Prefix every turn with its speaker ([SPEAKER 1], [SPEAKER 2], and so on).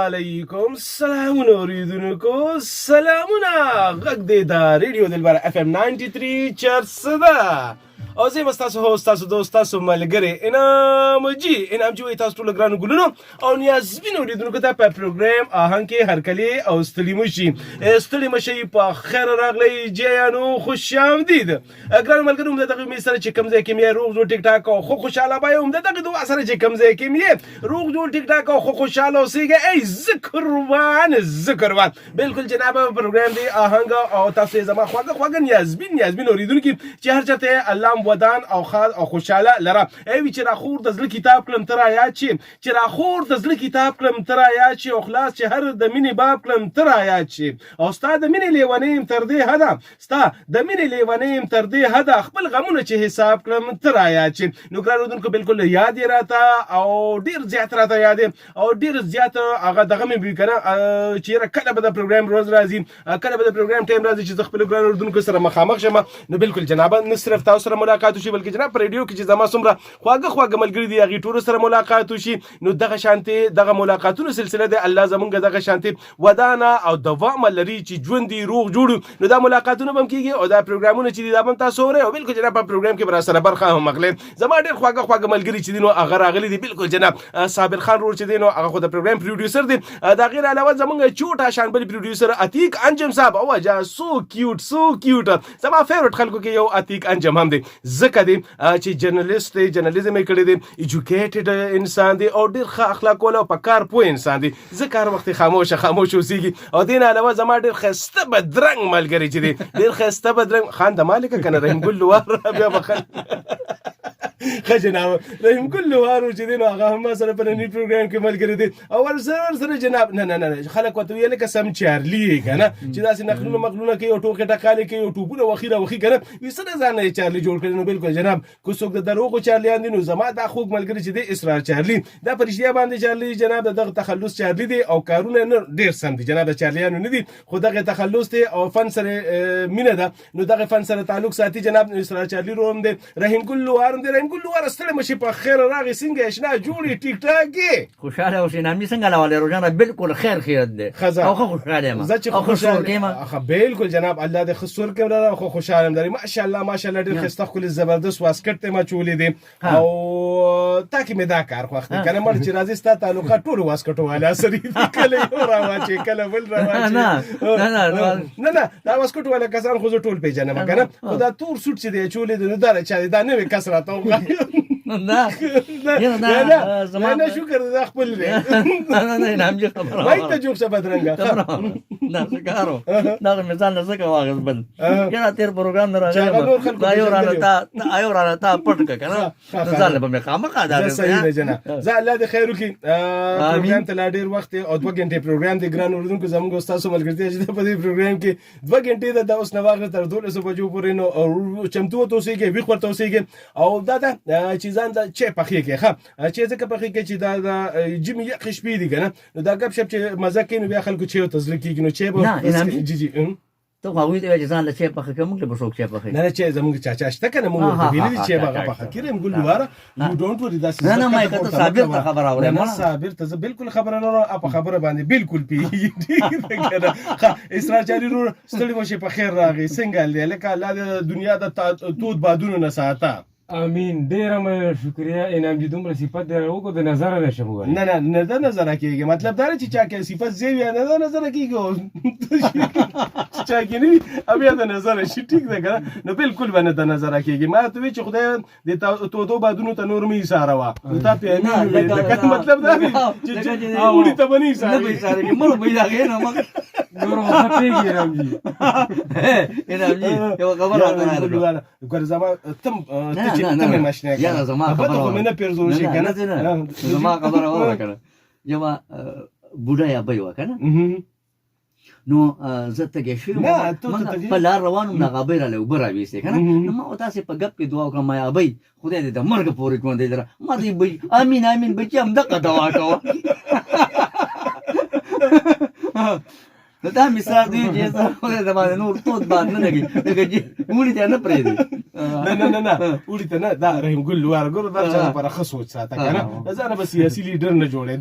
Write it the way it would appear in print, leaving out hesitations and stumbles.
[SPEAKER 1] علیکم سلامونه اوریدونکو سلامونه غږ دی د ریډیو دلبر اف ام 93 چرڅ ده او زه مستاسو هوست تاسو دوست تاسو ملګری انعام جی وای تاسو ټول ګرانو ګلونو او نیازبینو اوریدونکو ته په پروګرام آهنګ کې هرکلی او ستړي مشي په خیر راغلی جیانو خوش آمدید ګرانو ملګرو موږ دغه می سره چې کوم ځای کې می روغ جوړ ټیک ټاک او خو خوشاله بای هم دغه دوه سره چې کوم ځای کې می روغ جوړ ټیک ټاک او خو خوشاله اوسېږي ای ذکروان بالکل جناب پروګرام دی آهنګ او تاسو زما خواږه نیازبین اوریدونکو چې هر چاته الله ودان او خال او خوشاله لره ای چې راخور د زل کتاب کلم ترا یا چې راخور د زل کتاب کلم ترا یا چې او خلاص چې هر د مینی باب کلم ترا یا چې او ستا د مینی لیونیم تر دې هدا خپل غمونه چې حساب کلم ترا یا چې نو ګرانو بالکل یاد راته او ډیر زیات راته یاد او ډیر زیات هغه دغه مې وی کنه چې کله به د پروګرام روز راځي کله به د پروګرام ټایم راځي چې خپل ګرانو سره مخامخ شمه نو بالکل جناب نه صرف تاسو سره ملاقات وشي بلکې جناب په ریډیو کې چې زما څومره خواږه ملګري دي هغه ټول سره ملاقات وشي نو دغه شانتي دغه ملاقاتونو سلسله ده الله زمونږ دغه شانتي ودانه او دوام لري چې ژوند دی روغ جوړ نو دا ملاقاتونه هم کیږي او دا پروګرامونه چې دا هم تاسو اورئ او بالکل جناب په پروګرام کې برا سره برخه هم مغلې زما ډېر خواږه ملګري چې دي نو هغه راغلي دي بالکل جناب صابر خان رور چې دي نو هغه خو د پروګرام پروډوسر دي دا غیر علاوه زمونږ چوټا شانبل پروډوسر عتیق انجم صاحب او جا سو کیوټ زما فیوریټ خلکو کې یو عتیق انجم هم دي زکه دی چې جرنالیست دی جرنالیزم یې کړی دی ایجوکیټډ انسان دی او ډېر ښه اخلاق والا او په کار پوه انسان دی ځکه هر وخت خاموش اوسېږي او دې نه علاوه زما ډېر ښایسته بدرنګ ملګری چې دی ډېر ښایسته بدرنګ خان د مالکه که نه رحیم ګل لوار بیا بخل ښه جناب رحیم ګل لوار چې دی نو هغه هم ما سره په ننني پروګرام کې ملګری دی او ورسره جناب نه خلک ورته ویل که سم چارلي یې که نه چې داسې نقلونه کوي او ټوکې ټکالې کوي او ټوپونه وخي که نه وي څه نه ځان یې چارلي جوړ کړي نو بالکل جناب که څوک د دروغو چارلیان دي نو زما دا خوږ ملګری چې دی اسرار چارلي دا په رښتیا باندې چارلي جناب دغه تخلص چارلي دی او کارونه نه ډېر سم دي جناب د چارلیانو نه دي خو دغه تخلص دی او فن سره مینه ده نو دغه فن سره تعلق ساتي جناب اسرار چارلي روم دی رحیم ګل لوار دی رحیم ګل لوار ستړی مشي په خیر راغی څنګه اشنا جوړي ټیک ټاک کې
[SPEAKER 2] خوشاله اوسې نامي څنګه لاواله روزانه بالکل خیرت دی او خو خوشاله یم
[SPEAKER 1] زه چې خوشاله بالکل جناب الله دې خسور کړه خو خوشاله یم ماشاءالله ډېر ښایسته ښکلي زبردست واسکټ ته ما چولې دي او تاکي مې دا کار خو وخت کنه مړ چې راځي ستا تعلقات ټول واسکټو والا سری کله یو راواچې کله بل راواچې نه دا واسکټو والا کسان خو ټول پیژنم کنه خو دا تور سوټ چې دی چولې دی نو دا نه وي کس راته نه شکر دا خپل دی
[SPEAKER 2] نه نام جي خبره
[SPEAKER 1] وای ته جوړ څه بدرنګه
[SPEAKER 2] دا څنګه دا مثال نه څه واغز بل یا تیر پروګرام نه راځي دا یو رانه تا پټ کنه ځاله به خامخا دا
[SPEAKER 1] صحیح دی جنا زه الله دې خیر وکړي پروګرام ته لا ډیر وخت او 2 غنټې پروګرام دی ګران اوردونکو زموږ استاد ملګرتیا چې په دې پروګرام کې 2 غنټې د اوس نواغه تر 12 بجو پورې نو چمتو توسيږي وی خورته توسيږي او دا چې ځان د چې پخې کې ښه چې ځکه پخې کې چې دا جمی یخ شپې دي کنه نو دا غب شپ چې مزه کوي نو بیا خلکو چې تزل کېږي نو چې به جی
[SPEAKER 2] ته خو دې ځان له چې پخې کوم له بشوک چې پخې
[SPEAKER 1] نه چې زموږ چاچا شته کنه موږ ویلې چې به پخې کړم ګل دواره یو ډونټ وری دا
[SPEAKER 2] نه ما کته صابر خبر اوره
[SPEAKER 1] ما صابر ته بالکل خبره نه اپ خبره باندې بالکل پیږي کنه اسرار چاري رو ستړي مشه په خیر راغی څنګه لکه الله د دنیا د تود بادونو نه ساته
[SPEAKER 3] امين ډیره مې شکریا انعام دي دومره صفت درو د نظر نه شم وای
[SPEAKER 1] نه د نظر کېږي مطلب دا چې چا کې صفت زیوی نه د نظر کېږي چا کې نه بیا د نظر شي ټیک ده کنه نو بالکل باندې د نظر کېږي ما ته چې خدای د تو بادونو ته نور می اشاره وا ته په امين مطلب دا چې اوړي ته بني اشاره
[SPEAKER 2] نه اشاره کې مړ به دا غیر نه
[SPEAKER 3] نور وخت پیږي رامجي
[SPEAKER 2] یو خبر راغله
[SPEAKER 1] ګرځما تم ماشینه
[SPEAKER 2] یا زما خبره
[SPEAKER 1] مې نه پیرزول شي کنه
[SPEAKER 2] زما خبره وره کنه یما بوډا یا بای وکنه نو زه ته کې شو په لار روانم نه غابر له وبره وېسته کنه نو ما تاسو په غپ کې دعا وکړم یا بای خدای دې د مرګ پورې کوم دې در ما دې بای امين بچي هم دغه دعا کوه نو دا مثال دی چې خدای د باندې نور توت باندې نه لګي لکه چې وړي ته نه پرېږدي
[SPEAKER 1] نه وړي ته نه دا رحیم ګل وارګور دا چا پر خصوص ساته کنه ځان به سیاسي لیډر نه جوړې